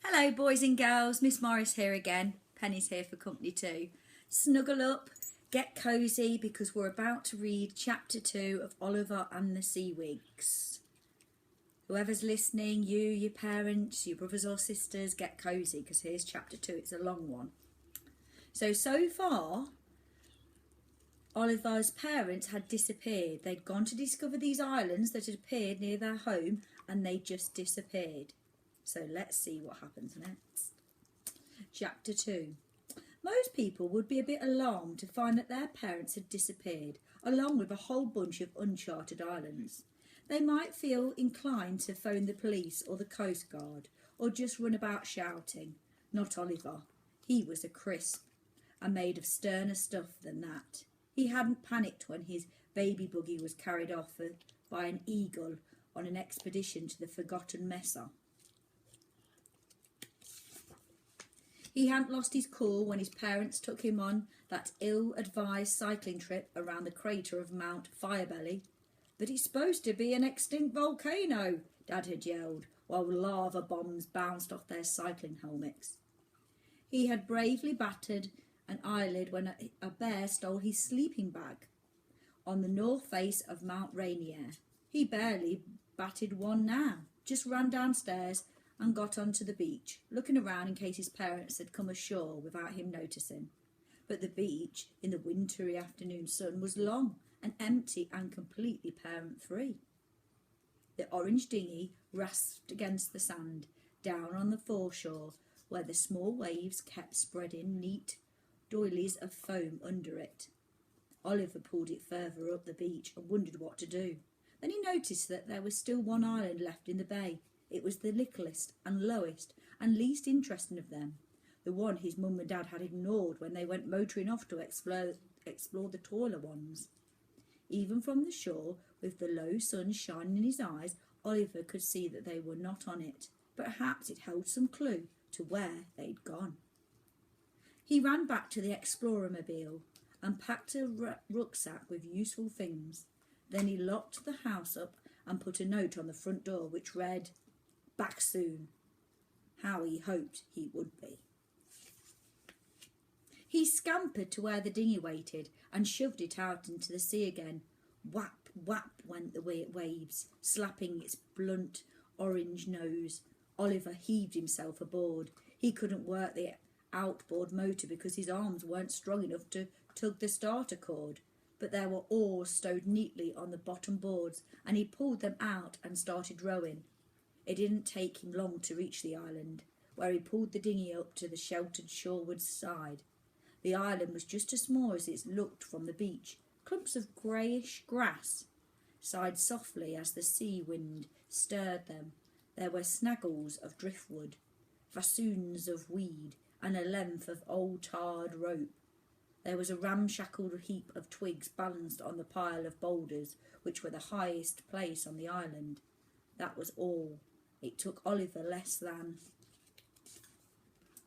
Hello boys and girls, Miss Morris here again. Penny's here for company too. Snuggle up, get cosy because we're about to read chapter 2 of Oliver and the Seawigs. Whoever's listening, you, your parents, your brothers or sisters, get cosy because here's chapter 2, it's a long one. So far, Oliver's parents had disappeared. They'd gone to discover these islands that had appeared near their home and they just disappeared. So let's see what happens next. Chapter 2. Most people would be a bit alarmed to find that their parents had disappeared, along with a whole bunch of uncharted islands. They might feel inclined to phone the police or the Coast Guard, or just run about shouting. Not Oliver. He was a crisp, and made of sterner stuff than that. He hadn't panicked when his baby buggy was carried off by an eagle on an expedition to the Forgotten Mesa. He hadn't lost his cool when his parents took him on that ill-advised cycling trip around the crater of Mount Firebelly. But it's supposed to be an extinct volcano, Dad had yelled, while lava bombs bounced off their cycling helmets. He had bravely battered an eyelid when a bear stole his sleeping bag on the north face of Mount Rainier. He barely batted one now, just ran downstairs and got onto the beach, looking around in case his parents had come ashore without him noticing. But the beach, in the wintry afternoon sun, was long and empty and completely parent-free. The orange dinghy rasped against the sand, down on the foreshore, where the small waves kept spreading neat doilies of foam under it. Oliver pulled it further up the beach and wondered what to do. Then he noticed that there was still one island left in the bay. It was the littlest and lowest and least interesting of them, the one his mum and dad had ignored when they went motoring off to explore the taller ones. Even from the shore, with the low sun shining in his eyes, Oliver could see that they were not on it. Perhaps it held some clue to where they'd gone. He ran back to the Explorer-mobile and packed a rucksack with useful things. Then he locked the house up and put a note on the front door which read, "Back soon." How he hoped he would be. He scampered to where the dinghy waited and shoved it out into the sea again. Whap, whap went the waves, slapping its blunt orange nose. Oliver heaved himself aboard. He couldn't work the outboard motor because his arms weren't strong enough to tug the starter cord. But there were oars stowed neatly on the bottom boards, and he pulled them out and started rowing. It didn't take him long to reach the island, where he pulled the dinghy up to the sheltered shoreward side. The island was just as small as it looked from the beach. Clumps of greyish grass sighed softly as the sea wind stirred them. There were snaggles of driftwood, festoons of weed, and a length of old tarred rope. There was a ramshackle heap of twigs balanced on the pile of boulders, which were the highest place on the island. That was all. It took Oliver less than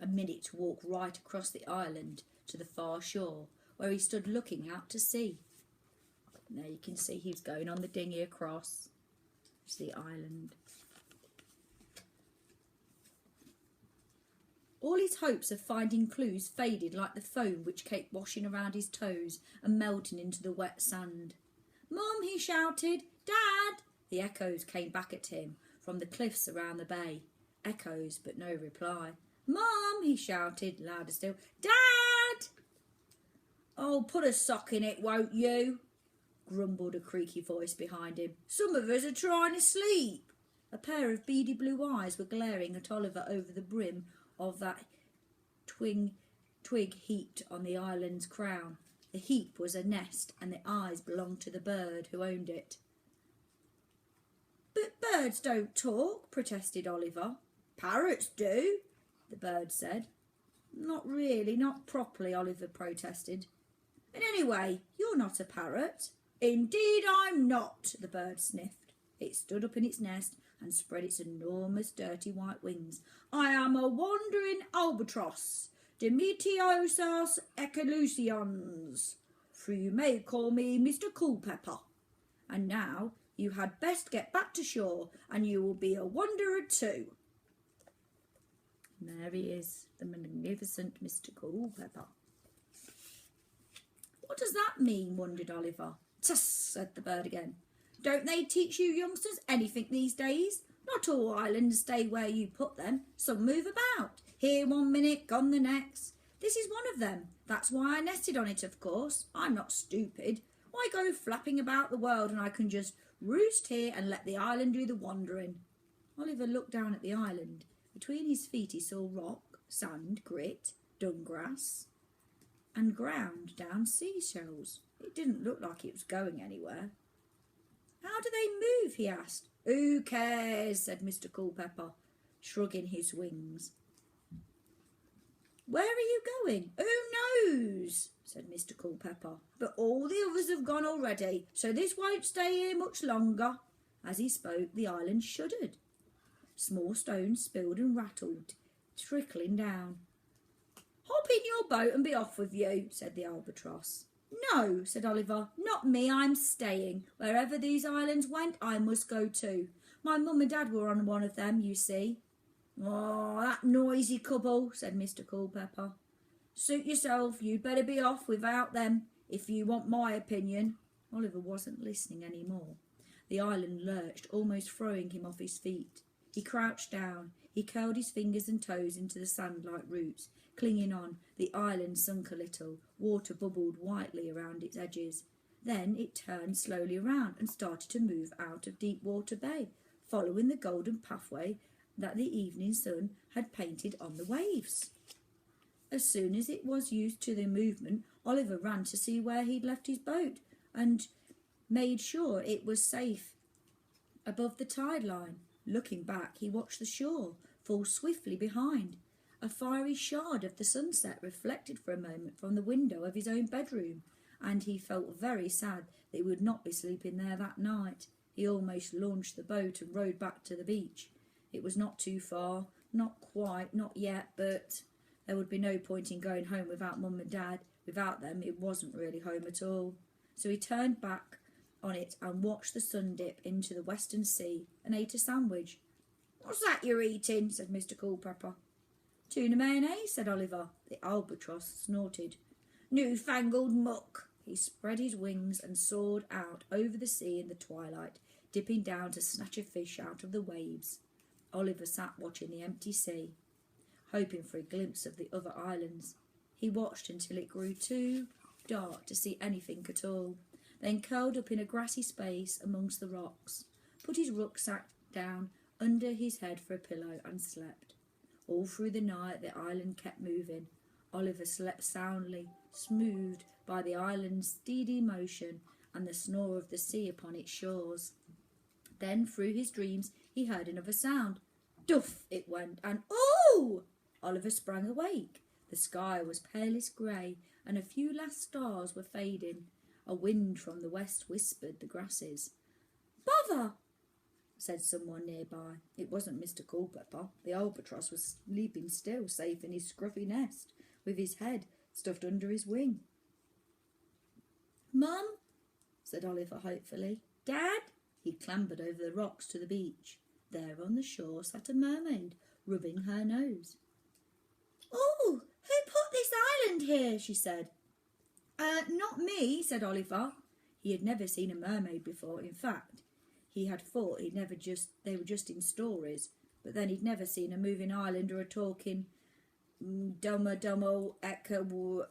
a minute to walk right across the island to the far shore, where he stood looking out to sea. Now you can see he was going on the dinghy across to the island. All his hopes of finding clues faded like the foam which kept washing around his toes and melting into the wet sand. "Mum!" he shouted. "Dad!" The echoes came back at him from the cliffs around the bay. Echoes, but no reply. "Mum!" he shouted, louder still. "Dad!" "Oh, put a sock in it, won't you?" grumbled a creaky voice behind him. "Some of us are trying to sleep." A pair of beady blue eyes were glaring at Oliver over the brim of that twig heaped on the island's crown. The heap was a nest, and the eyes belonged to the bird who owned it. "But birds don't talk," protested Oliver. "Parrots do," the bird said. "Not really, not properly," Oliver protested. "And anyway, you're not a parrot." "Indeed I'm not," the bird sniffed. It stood up in its nest and spread its enormous dirty white wings. "I am a wandering albatross, Demetiosos echelusions, for you may call me Mr. Culpepper. And now you had best get back to shore, and you will be a wanderer too." There he is, the magnificent Mr. Culpepper. What does that mean? Wondered Oliver. Tuss, said the bird again. Don't they teach you youngsters anything these days? Not all islands stay where you put them. Some move about. Here 1 minute, gone the next. This is one of them. That's why I nested on it, of course. I'm not stupid. Why go flapping about the world when I can just roost here and let the island do the wandering? Oliver looked down at the island. Between his feet he saw rock, sand, grit, dung grass, and ground down seashells. It didn't look like it was going anywhere. How do they move? He asked. Who cares? Said Mr. Culpepper, shrugging his wings. Where are you going? Who knows? Said Mr. Culpepper. But all the others have gone already, so this won't stay here much longer. As he spoke, the island shuddered. Small stones spilled and rattled, trickling down. Hop in your boat and be off with you, said the albatross. No, said Oliver, not me, I'm staying. Wherever these islands went, I must go too. My mum and dad were on one of them, you see. Oh, that noisy couple, said Mr. Culpepper. Suit yourself, you'd better be off without them, if you want my opinion. Oliver wasn't listening any more. The island lurched, almost throwing him off his feet. He crouched down. He curled his fingers and toes into the sand like roots. Clinging on, the island sunk a little. Water bubbled whitely around its edges. Then it turned slowly around and started to move out of Deepwater Bay, following the golden pathway that the evening sun had painted on the waves. As soon as it was used to the movement, Oliver ran to see where he'd left his boat and made sure it was safe above the tide line. Looking back, he watched the shore fall swiftly behind. A fiery shard of the sunset reflected for a moment from the window of his own bedroom, and he felt very sad that he would not be sleeping there that night. He almost launched the boat and rowed back to the beach. It was not too far, not quite, not yet, but there would be no point in going home without Mum and Dad. Without them, it wasn't really home at all. So he turned back on it and watched the sun dip into the western sea and ate a sandwich. What's that you're eating? Said Mr. Culpepper. Tuna mayonnaise, said Oliver. The albatross snorted. Newfangled muck. He spread his wings and soared out over the sea in the twilight, dipping down to snatch a fish out of the waves. Oliver sat watching the empty sea, hoping for a glimpse of the other islands. He watched until it grew too dark to see anything at all, then curled up in a grassy space amongst the rocks, put his rucksack down under his head for a pillow and slept. All through the night the island kept moving. Oliver slept soundly, smoothed by the island's steady motion and the snore of the sea upon its shores. Then through his dreams he heard another sound. Duff it went, and oh! Oliver sprang awake. The sky was palest grey, and a few last stars were fading. A wind from the west whispered the grasses. Bother! Said someone nearby. It wasn't Mr. Culpepper. The albatross was sleeping still, safe in his scruffy nest, with his head stuffed under his wing. Mum, said Oliver hopefully. Dad? He clambered over the rocks to the beach. There on the shore sat a mermaid, rubbing her nose. Oh, who put this island here? She said. Not me, said Oliver. He had never seen a mermaid before. In fact, he had thought they were just in stories, but then he'd never seen a moving island or a talking dumbo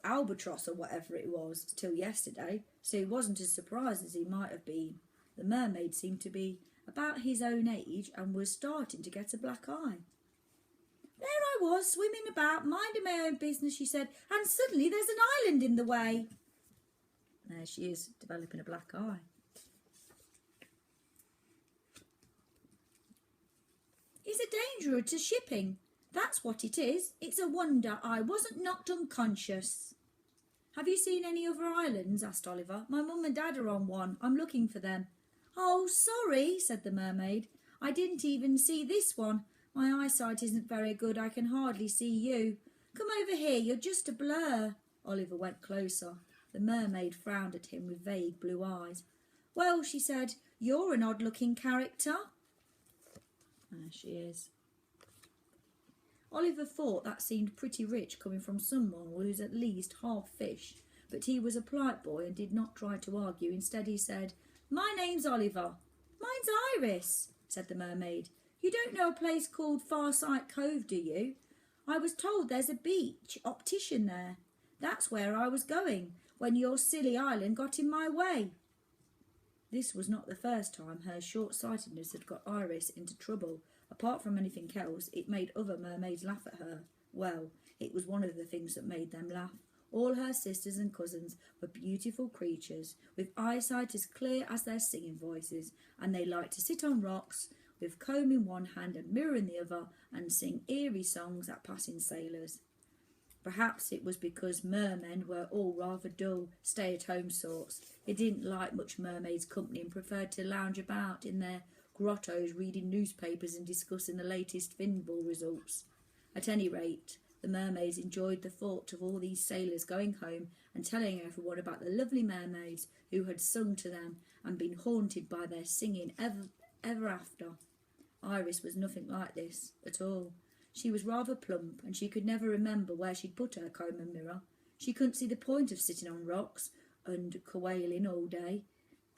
albatross or whatever it was till yesterday, so he wasn't as surprised as he might have been. The mermaid seemed to be about his own age and was starting to get a black eye. There I was, swimming about, minding my own business, she said, and suddenly there's an island in the way. There she is, developing a black eye. It's a danger to shipping. That's what it is. It's a wonder I wasn't knocked unconscious. Have you seen any other islands? Asked Oliver. My mum and dad are on one. I'm looking for them. Oh, sorry, said the mermaid. I didn't even see this one. My eyesight isn't very good. I can hardly see you. Come over here. You're just a blur. Oliver went closer. The mermaid frowned at him with vague blue eyes. Well, she said, you're an odd-looking character. There she is. Oliver thought that seemed pretty rich coming from someone who was at least half fish, but he was a polite boy and did not try to argue. Instead he said, "My name's Oliver." "Mine's Iris," said the mermaid. "You don't know a place called Farsight Cove, do you? I was told there's a beach optician there. That's where I was going when your silly island got in my way." This was not the first time her short-sightedness had got Iris into trouble. Apart from anything else, it made other mermaids laugh at her. Well, it was one of the things that made them laugh. All her sisters and cousins were beautiful creatures, with eyesight as clear as their singing voices, and they liked to sit on rocks, with comb in one hand and mirror in the other, and sing eerie songs at passing sailors. Perhaps it was because mermen were all rather dull, stay-at-home sorts. They didn't like much mermaids' company and preferred to lounge about in their grottos reading newspapers and discussing the latest finball results. At any rate, the mermaids enjoyed the thought of all these sailors going home and telling everyone about the lovely mermaids who had sung to them and been haunted by their singing ever after. Iris was nothing like this at all. She was rather plump, and she could never remember where she'd put her comb and mirror. She couldn't see the point of sitting on rocks and cawailing all day.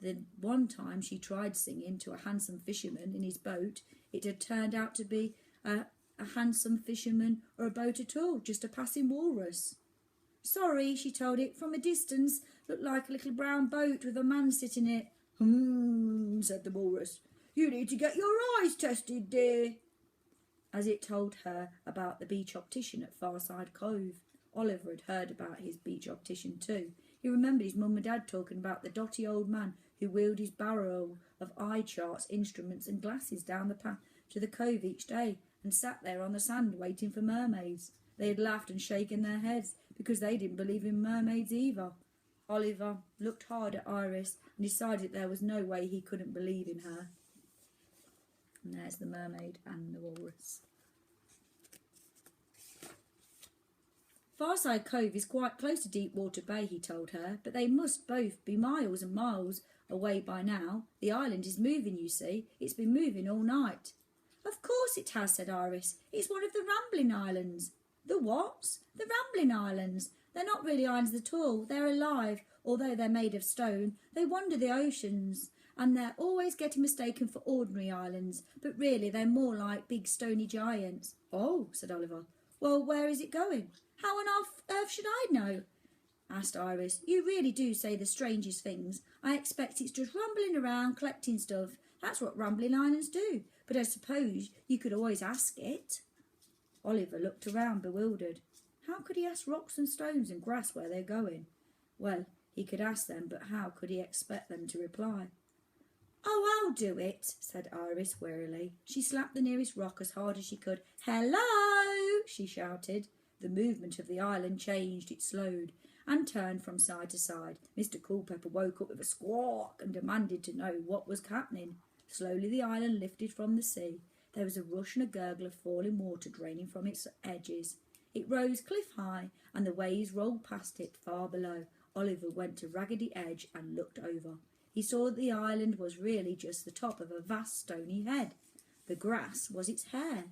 The one time she tried singing to a handsome fisherman in his boat, it had turned out to be a handsome fisherman or a boat at all, just a passing walrus. "Sorry," she told it, "from a distance looked like a little brown boat with a man sitting in it." Said the walrus. "You need to get your eyes tested, dear." As it told her about the beach optician at Farside Cove. Oliver had heard about his beach optician too. He remembered his mum and dad talking about the dotty old man who wheeled his barrow of eye charts, instruments and glasses down the path to the cove each day and sat there on the sand waiting for mermaids. They had laughed and shaken their heads because they didn't believe in mermaids either. Oliver looked hard at Iris and decided there was no way he couldn't believe in her. And there's the mermaid and the walrus. Farside Cove is quite close to Deepwater Bay, he told her, but they must both be miles and miles away by now. The island is moving, you see. It's been moving all night. "Of course it has," said Iris. "It's one of the Rambling Islands." "The what?" "The Rambling Islands. They're not really islands at all. They're alive, although they're made of stone. They wander the oceans, and they're always getting mistaken for ordinary islands, but really they're more like big stony giants." "Oh," said Oliver. "Well, where is it going?" "How on earth should I know?" asked Iris. "You really do say the strangest things. I expect it's just rumbling around collecting stuff. That's what Rambling Islands do. But I suppose you could always ask it." Oliver looked around bewildered. How could he ask rocks and stones and grass where they're going? Well, he could ask them, but how could he expect them to reply? "Oh, I'll do it," said Iris wearily. She slapped the nearest rock as hard as she could. "Hello!" she shouted. The movement of the island changed. It slowed and turned from side to side. Mr. Culpepper woke up with a squawk and demanded to know what was happening. Slowly the island lifted from the sea. There was a rush and a gurgle of falling water draining from its edges. It rose cliff-high, and the waves rolled past it far below. Oliver went to Raggedy Edge and looked over. He saw that the island was really just the top of a vast stony head. The grass was its hair.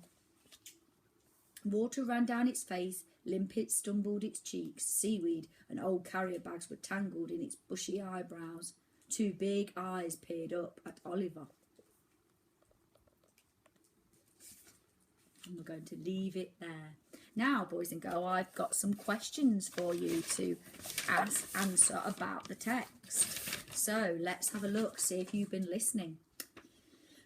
Water ran down its face, limpet stumbled its cheeks, seaweed and old carrier bags were tangled in its bushy eyebrows. Two big eyes peered up at Oliver. And we're going to leave it there. Now, boys and girls, I've got some questions for you to answer about the text. So let's have a look, see if you've been listening.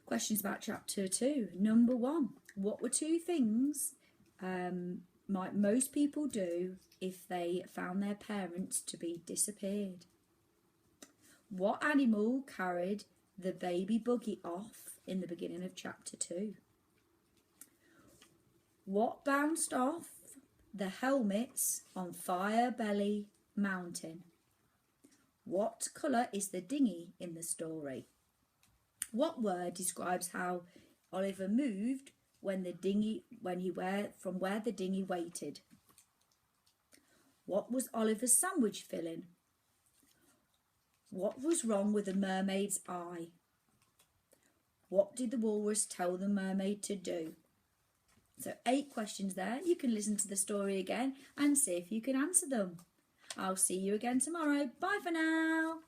Questions about chapter 2. Number 1. What were two things might most people do if they found their parents to be disappeared? What animal carried the baby buggy off in the beginning of chapter 2? What bounced off the helmets on Fire Belly Mountain? What colour is the dinghy in the story? What word describes how Oliver moved from where the dinghy waited? What was Oliver's sandwich filling? What was wrong with the mermaid's eye? What did the walrus tell the mermaid to do? So 8 questions there. You can listen to the story again and see if you can answer them. I'll see you again tomorrow. Bye for now.